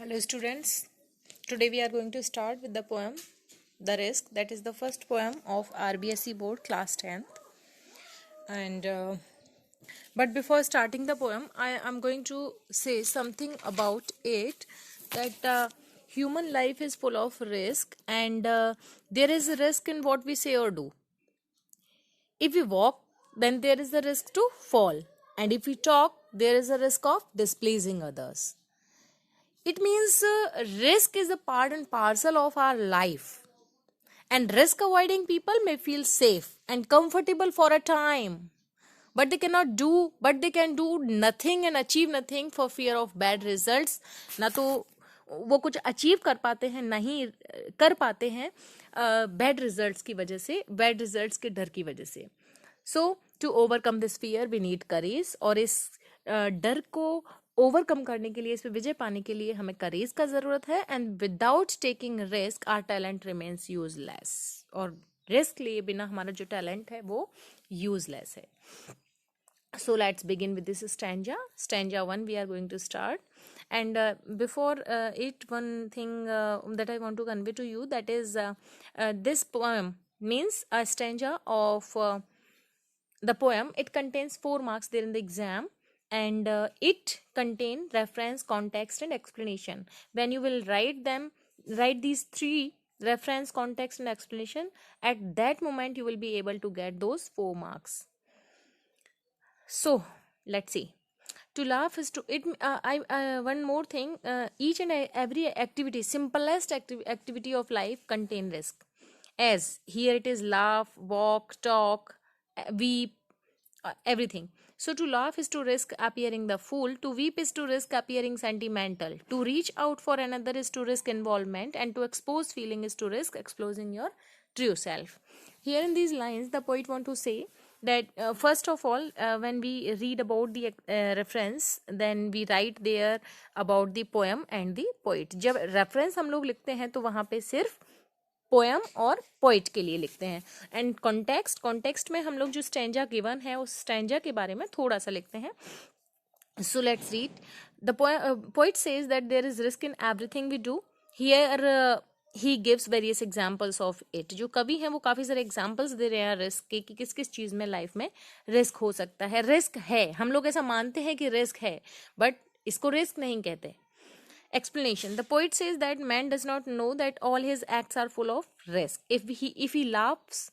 Hello students, today we are going to start with the poem The Risk, that is the first poem of RBSE board class 10th. And but before starting the poem, I am going to say something about it, that human life is full of risk, and there is a risk in what we say or do. If we walk, then there is a risk to fall, and if we talk, there is a risk of displeasing others. It means risk is a part and parcel of our life. And risk avoiding people may feel safe and comfortable for a time. But they can do nothing and achieve nothing for fear of bad results. ना तो वो कुछ achieve कर पाते हैं, नहीं कर पाते हैं बैड रिजल्ट्स की वजह से, बैड रिजल्ट्स के डर की वजह से. So to overcome this fear we need courage, और इस डर को ओवरकम करने के लिए, इस पे विजय पाने के लिए हमें करेज का जरूरत है. And without taking risk our talent remains useless, और रिस्क लिए बिना हमारा जो टैलेंट है वो यूजलेस है. So let's begin with this stanza. Stanza 1 we are going to start. And before it, one thing that I want to convey to you, that is this poem means a stanza of the poem. It contains 4 marks there in the exam, and it contain reference, context and explanation. When you will write these 3, reference, context and explanation, at that moment you will be able to get those 4 marks. So let's see. To laugh is to it. One more thing. Each and every activity, simplest activity of life, contain risk. As here it is laugh, walk, talk, weep, everything. So to laugh is to risk appearing the fool. To weep is to risk appearing sentimental. To reach out for another is to risk involvement, and to expose feeling is to risk exposing your true self. Here in these lines, the poet want to say that first of all, when we read about the reference, then we write there about the poem and the poet. जब reference हम लोग लिखते हैं तो वहाँ पे सिर्फ poem और पोइट के लिए लिखते हैं. एंड कॉन्टेक्स्ट में हम लोग जो स्टैंजा गिवन है उस स्टैंजा के बारे में थोड़ा सा लिखते हैं. So let's read. The poet says that there is risk in everything we do. Here he gives various examples of it. जो कवि हैं वो काफ़ी सारे एग्जाम्पल्स दे रहे हैं रिस्क के, कि किस किस चीज़ में लाइफ में रिस्क हो सकता है. रिस्क है, हम लोग ऐसा मानते हैं कि रिस्क है, बट इसको रिस्क नहीं कहते. Explanation. The poet says that man does not know that all his acts are full of risk. If he laughs,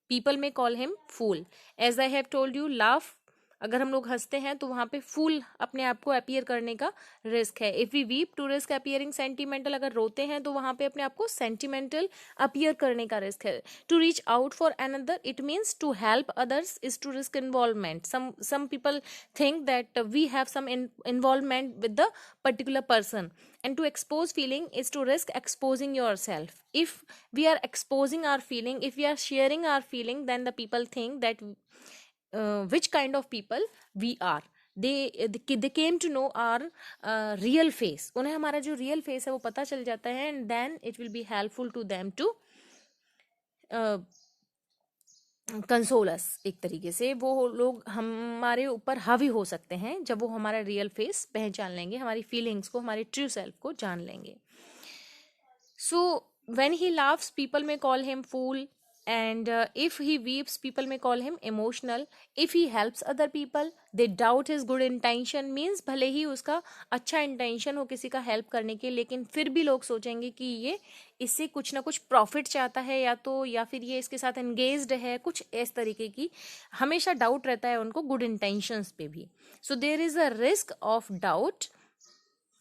people may call him fool. As I have told you, laugh, अगर हम लोग हंसते हैं तो वहाँ पे फूल अपने आप को अपीयर करने का रिस्क है. If we weep, to risk appearing sentimental. अगर रोते हैं तो वहाँ पे अपने आप को सेंटिमेंटल अपीयर करने का रिस्क है. To reach out for another, it means to help others is to risk involvement. some people think that we have some involvement with the particular person. And to expose feeling is to risk exposing yourself. If we are exposing our feeling, if we are sharing our feeling, then the people think that which kind of people we are. they came to know our real face. उन्हें हमारा जो real face है वो पता चल जाता है, and then it will be helpful to them to console us. एक तरीके से वो लोग हमारे ऊपर हावी हो सकते हैं जब वो हमारा रियल फेस पहचान लेंगे, हमारी फीलिंग्स को, हमारे ट्रू सेल्फ को जान लेंगे. So when he laughs, people may call him fool. And if he weeps, people may call him emotional. If he helps other people, they doubt his good intention. Means भले ही उसका अच्छा intention हो किसी का help करने के, लेकिन फिर भी लोग सोचेंगे कि ये इससे कुछ ना कुछ प्रॉफिट चाहता है, या फिर ये इसके साथ एंगेज्ड है, कुछ इस तरीके की हमेशा डाउट रहता है उनको गुड इंटेंशंस पे भी. So there is a risk of doubt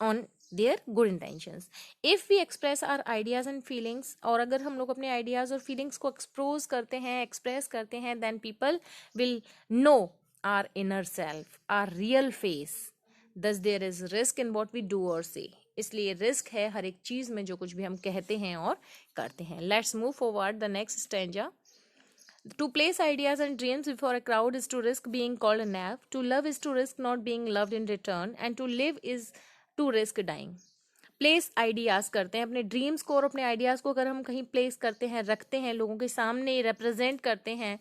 on their good intentions. If we express our ideas and feelings, और अगर हम लोग अपने आइडियाज और फीलिंग्स को एक्सप्रोज करते हैं, एक्सप्रेस करते हैं, then people will know our inner self, our real face. Thus there is risk in what we do और से. इसलिए रिस्क है हर एक चीज में जो कुछ भी हम कहते हैं और करते हैं. Let's move forward the next stanza. To place ideas and dreams before a crowd is to risk being called a knave. To love is to risk not being loved in return. And to live is to risk dying. Place ideas करते हैं अपने dreams को, और अपने ideas को अगर हम कहीं प्लेस करते हैं, रखते हैं, लोगों के सामने रिप्रेजेंट करते हैं,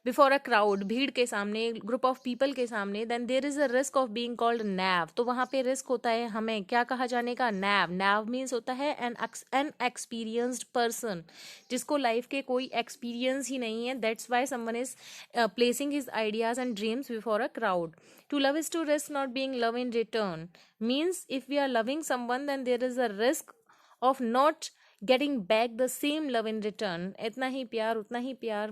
बिफोर अ क्राउड, भीड़ के सामने, ग्रुप ऑफ पीपल के सामने, then there is a risk of being called naive. तो वहाँ पे रिस्क होता है हमें क्या कहा जाने का, नैव. नैव मीन्स होता है एन एक्सपीरियंस्ड पर्सन, जिसको लाइफ के कोई एक्सपीरियंस ही नहीं है. That's why someone is placing his ideas and dreams before a crowd. To love is to risk not being loved in return. Means if we are loving someone, then there is a risk of not getting back the same love in return. इतना ही प्यार उतना ही प्यार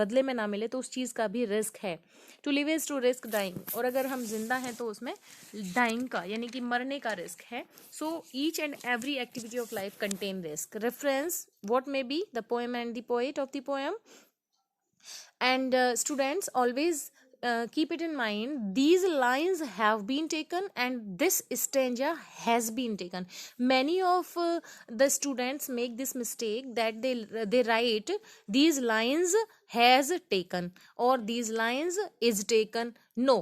बदले में ना मिले, तो उस चीज़ का भी रिस्क है. To live is to risk dying. और अगर हम जिंदा हैं तो उसमें dying का यानी कि मरने का रिस्क है. So each and every activity of life contain risk. Reference what may be the poem and the poet of the poem. And students always keep it in mind, these lines have been taken and this stanza has been taken. Many of the students make this mistake that they write these lines has taken or these lines is taken. No,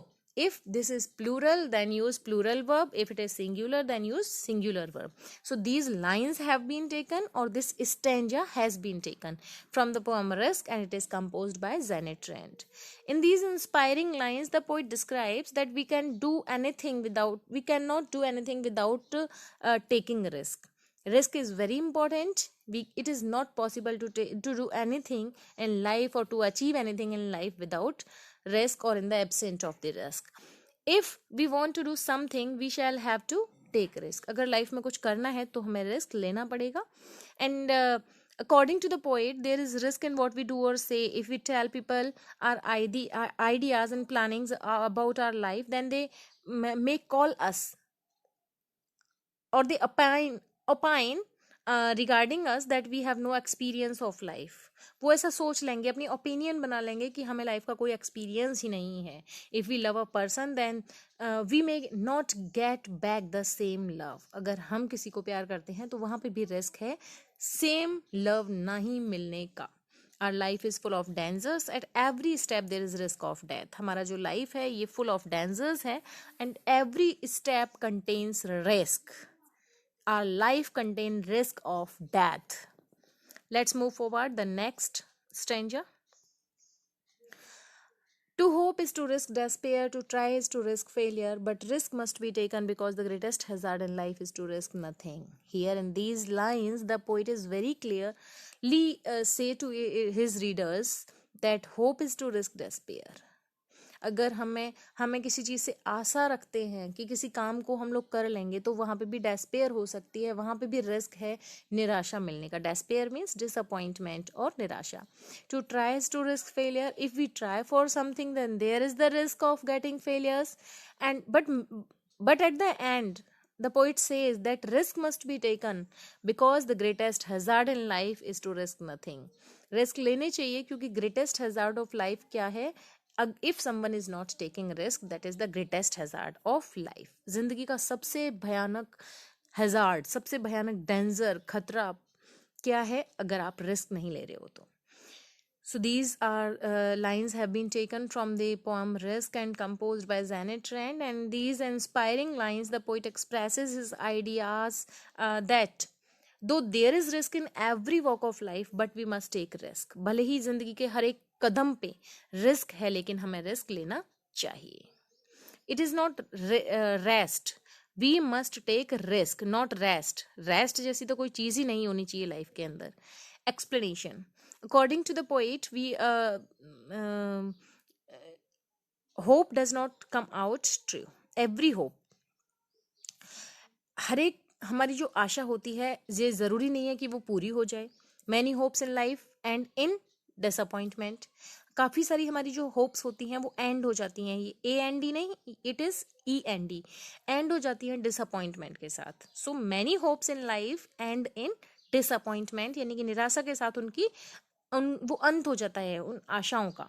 if this is plural, then use plural verb. If it is singular, then use singular verb. So these lines have been taken or this stanza has been taken from the poem Risk, and it is composed by Janet Rand. In these inspiring lines, the poet describes that we cannot do anything without taking risk. Risk is very important. It is not possible to do anything in life or to achieve anything in life without risk or in the absence of the risk. If we want to do something, we shall have to take risk. अगर life में कुछ करना है तो हमें risk लेना पड़ेगा. And according to the poet, there is risk in what we do or say. If we tell people our ideas and plannings about our life, then they may call us or they opine regarding us that we have no experience of life. वो ऐसा सोच लेंगे, अपनी opinion बना लेंगे कि हमें life का कोई एक्सपीरियंस ही नहीं है. If we love a person then we may not get back the same love. अगर हम किसी को प्यार करते हैं तो वहाँ पे भी रिस्क है सेम लव नहीं मिलने का. Our life is full of dangers. At every step there is risk of death. हमारा जो लाइफ है ये full of dangers है and every step contains risk. Our life contains risk of death. Let's move forward. The next stanza. To hope is to risk despair, to try is to risk failure, but risk must be taken because the greatest hazard in life is to risk nothing. Here in these lines, the poet is very clearly say to his readers that hope is to risk despair. अगर हमें किसी चीज़ से आशा रखते हैं कि किसी काम को हम लोग कर लेंगे तो वहाँ पे भी डेस्पेयर हो सकती है, वहाँ पे भी रिस्क है निराशा मिलने का. डेस्पेयर मीन्स डिसअपॉइंटमेंट और निराशा. To try is to risk failure. If we try for something then there is the risk of getting failures and but at the end the poet says that risk must be taken because the greatest hazard in life is to risk nothing. Risk लेने चाहिए क्योंकि greatest hazard of life क्या है. If someone is not taking risk, that is the greatest hazard of life. जिंदगी का सबसे भयानक hazard, सबसे भयानक डेंजर, खतरा क्या है अगर आप रिस्क नहीं ले रहे हो तो. So these are lines have been taken from the poem Risk and composed by Janet Rand, and these inspiring lines the poet expresses his ideas that though there is risk in every walk of life but we must take risk. भले ही जिंदगी के हर एक कदम पे risk है लेकिन हमें risk लेना चाहिए. It is not rest. We must take risk not rest. Rest जैसी तो कोई चीज ही नहीं होनी चाहिए लाइफ के अंदर. Explanation. According to the poet we hope does not come out true. Every hope, हर एक हमारी जो आशा होती है ये ज़रूरी नहीं है कि वो पूरी हो जाए. Many hopes in life and in disappointment. काफ़ी सारी हमारी जो होप्स होती हैं वो एंड हो जाती हैं. ये AND नहीं, इट इज़ END. एंड हो जाती हैं डिसअपॉइंटमेंट के साथ. So many hopes in life and in disappointment, यानी कि निराशा के साथ वो अंत हो जाता है उन आशाओं का.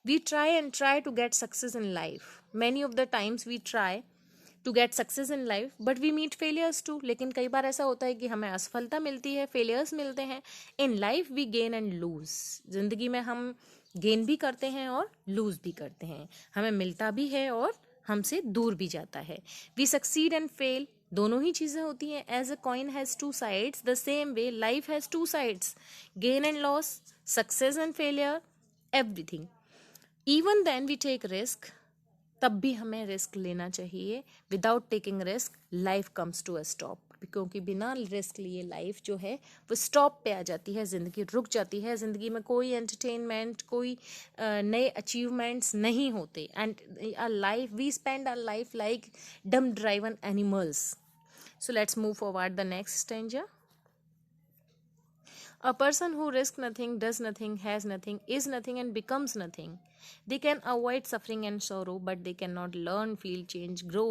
We try to get success in life. Many of the times we try to get success in life but we meet failures too. लेकिन कई बार ऐसा होता है कि हमें असफलता मिलती है, फेलियर्स मिलते हैं. In life we gain and lose. जिंदगी में हम गेन भी करते हैं और लूज भी करते हैं. हमें मिलता भी है और हमसे दूर भी जाता है. We succeed and fail. दोनों ही चीज़ें होती हैं. As a coin has two sides the same way life has two sides. Gain and loss, success and failure, everything. Even then we take risk, तब भी हमें रिस्क लेना चाहिए. Without taking risk life comes to a stop, क्योंकि बिना risk लिए life जो है वो स्टॉप पे आ जाती है, ज़िंदगी रुक जाती है, ज़िंदगी में कोई एंटरटेनमेंट, कोई नए अचीवमेंट्स नहीं होते. And our life, we spend our life like dumb driven animals. So let's move forward the next stanza. A person who risks nothing, does nothing, has nothing, is nothing, and becomes nothing. They can avoid suffering and sorrow, but they cannot learn, feel, change, grow,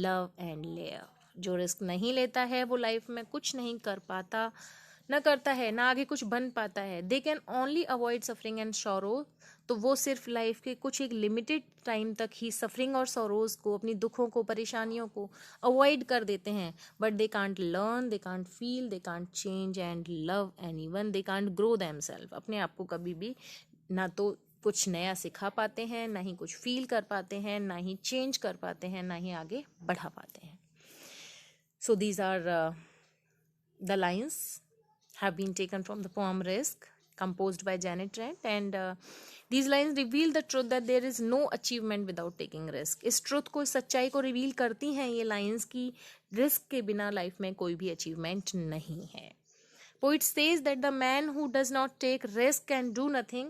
love, and live. जो risk नहीं लेता है वो life में कुछ नहीं कर पाता, ना करता है, ना आगे कुछ बन पाता है. They can only avoid suffering and sorrow. तो वो सिर्फ लाइफ के कुछ एक लिमिटेड टाइम तक ही सफरिंग और सॉरोज को, अपनी दुखों को, परेशानियों को अवॉइड कर देते हैं. But they can't learn, they can't feel, they can't change and love anyone. They can't grow themselves. अपने आप को कभी भी ना तो कुछ नया सिखा पाते हैं, ना ही कुछ फील कर पाते हैं, ना ही चेंज कर पाते हैं, ना ही आगे बढ़ा पाते हैं. So these are the lines have been taken from the poem Risk, composed by Janet Trent, and these lines reveal the truth that there is no achievement without taking risk. इस truth को, इस सच्चाई को reveal करती हैं ये lines की risk के बिना लाइफ में कोई भी अचीवमेंट नहीं है. Poet says that the man who does not take risk can do nothing.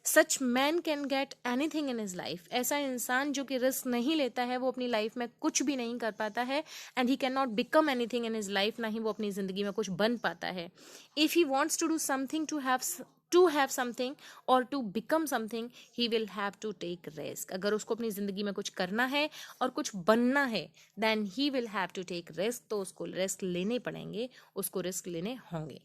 Such man can get anything in his life. ऐसा इंसान जो कि रिस्क नहीं लेता है वो अपनी लाइफ में कुछ भी नहीं कर पाता है. And he cannot become anything in his life. ना ही वो अपनी ज़िंदगी में कुछ बन पाता है. If he wants to do something, to have something or to become something, he will have to take risk. अगर उसको अपनी ज़िंदगी में कुछ करना है और कुछ बनना है, then he will have to take risk. तो उसको रिस्क लेने पड़ेंगे, उसको रिस्क लेने होंगे.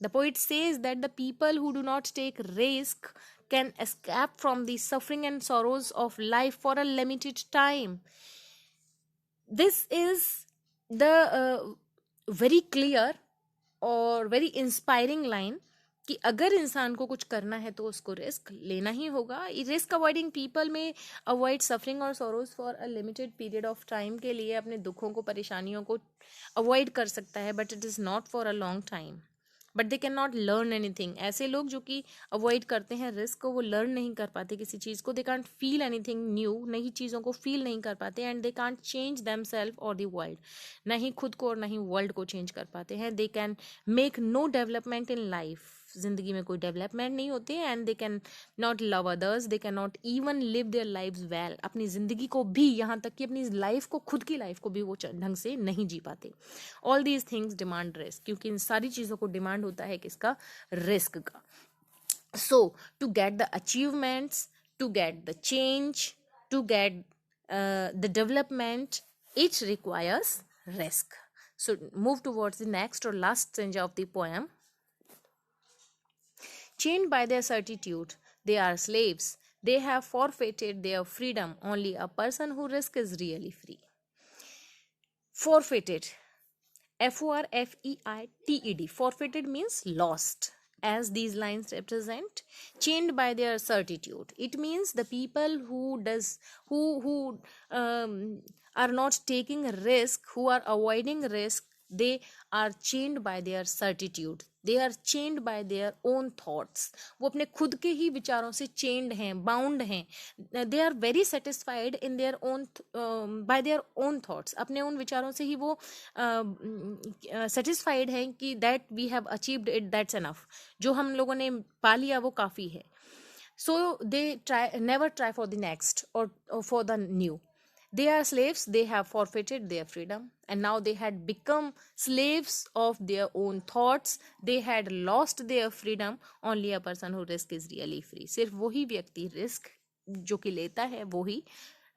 The poet says that the people who do not take risk can escape from the suffering and sorrows of life for a limited time. This is the very clear और very inspiring line कि अगर इंसान को कुछ करना है तो उसको रिस्क लेना ही होगा. रिस्क अवॉइडिंग पीपल में अवॉइड सफरिंग और sorrows for a limited period of time के लिए अपने दुखों को, परेशानियों को अवॉइड कर सकता है, but it is not for a long time. But they can not learn anything. ऐसे लोग जो कि अवॉइड करते हैं रिस्क को, वो लर्न नहीं कर पाते किसी चीज़ को. दे कांट फील एनीथिंग न्यू, नई चीज़ों को फील नहीं कर पाते. And they can't change them self और द वर्ल्ड. ना ही खुद को और ना ही वर्ल्ड को चेंज कर पाते हैं. They can make no development in life. ज़िंदगी में कोई डेवलपमेंट नहीं होती है. And they can not love others. They can not even live their lives well. अपनी ज़िंदगी को भी, यहाँ तक कि अपनी लाइफ को, खुद की लाइफ को भी वो ढंग से नहीं जी पाते. All these things demand risk, क्योंकि इन सारी चीज़ों को डिमांड होता है किसका? रिस्क का. So to get the achievements, to get the change, to get the development, it requires risk. So move towards the next or last stanza of the poem. Chained by their certitude, they are slaves. They have forfeited their freedom. Only a person who risks is really free. Forfeited. Forfeited. Forfeited means lost, as these lines represent. Chained by their certitude, it means the people who are not taking risk, who are avoiding risk, they are chained by their certitude. They are chained by their own thoughts. वो अपने खुद के ही विचारों से chained हैं, bound हैं. They are very satisfied in their own by their own thoughts. अपने उन विचारों से ही वो satisfied हैं कि that we have achieved it, that's enough. जो हम लोगों ने पा लिया वो काफ़ी है. So they never try for the next or for the new. They are slaves. They have forfeited their freedom, and now they had become slaves of their own thoughts. They had lost their freedom. Only a person who risks is really free. सिर्फ वही व्यक्ति risk जो कि लेता है वो ही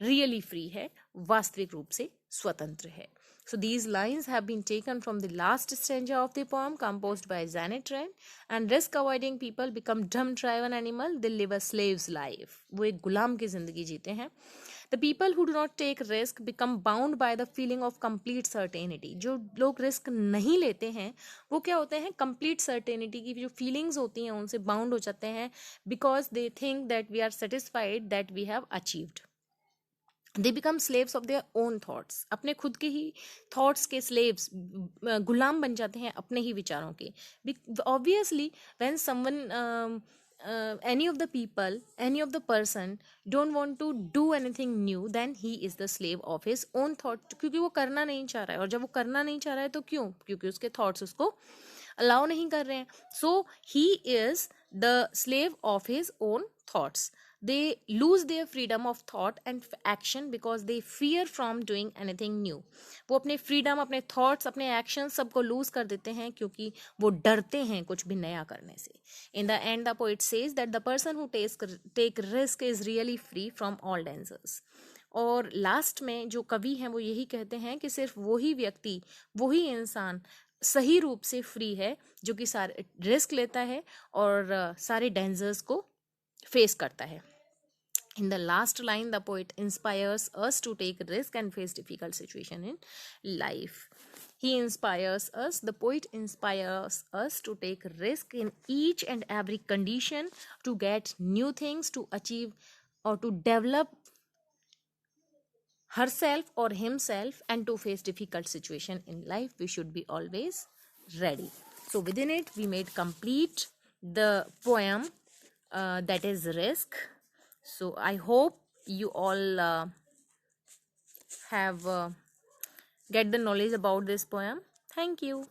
really free है, वास्तविक रूप से स्वतंत्र है. So these lines have been taken from the last stanza of the poem composed by Janet Trent. And risk-avoiding people become dumb-driven animal. They live a slave's life. वो एक गुलाम की जिंदगी जीते हैं. The people who do not take risk become bound by the feeling of complete certainty. जो लोग risk नहीं लेते हैं वो क्या होते हैं? complete certainty की जो feelings होती हैं उनसे bound हो जाते हैं, because they think that we are satisfied, that we have achieved. They become slaves of their own thoughts. अपने खुद के ही thoughts के slaves, गुलाम बन जाते हैं अपने ही विचारों के. Obviously, when someone any of the people, any of the person don't want to do anything new, then he is the slave of his own thought. क्योंकि वो करना नहीं चाह रहा है, और जब वो करना नहीं चाह रहा है तो क्यों? क्योंकि उसके thoughts उसको अलाउ नहीं कर रहे हैं. So he is the slave of his own thoughts. They lose their freedom of thought and action because they fear from doing anything new. वो अपने freedom, अपने thoughts, अपने actions सबको lose कर देते हैं क्योंकि वो डरते हैं कुछ भी नया करने से. In the end, the poet says that the person who take risk is really free from all dangers. और लास्ट में जो कवि हैं वो यही कहते हैं कि सिर्फ वही व्यक्ति, वही इंसान सही रूप से फ्री है जो कि सारे रिस्क लेता है और सारे डेंजर्स को फेस करता है. In the last line, the poet inspires us to take risk and face difficult situation in life. He inspires us, the poet inspires us to take risk in each and every condition, to get new things, to achieve or to develop herself or himself, and to face difficult situation in life. We should be always ready. So within it, we made complete the poem that is Risk. So I hope you all have get the knowledge about this poem. Thank you.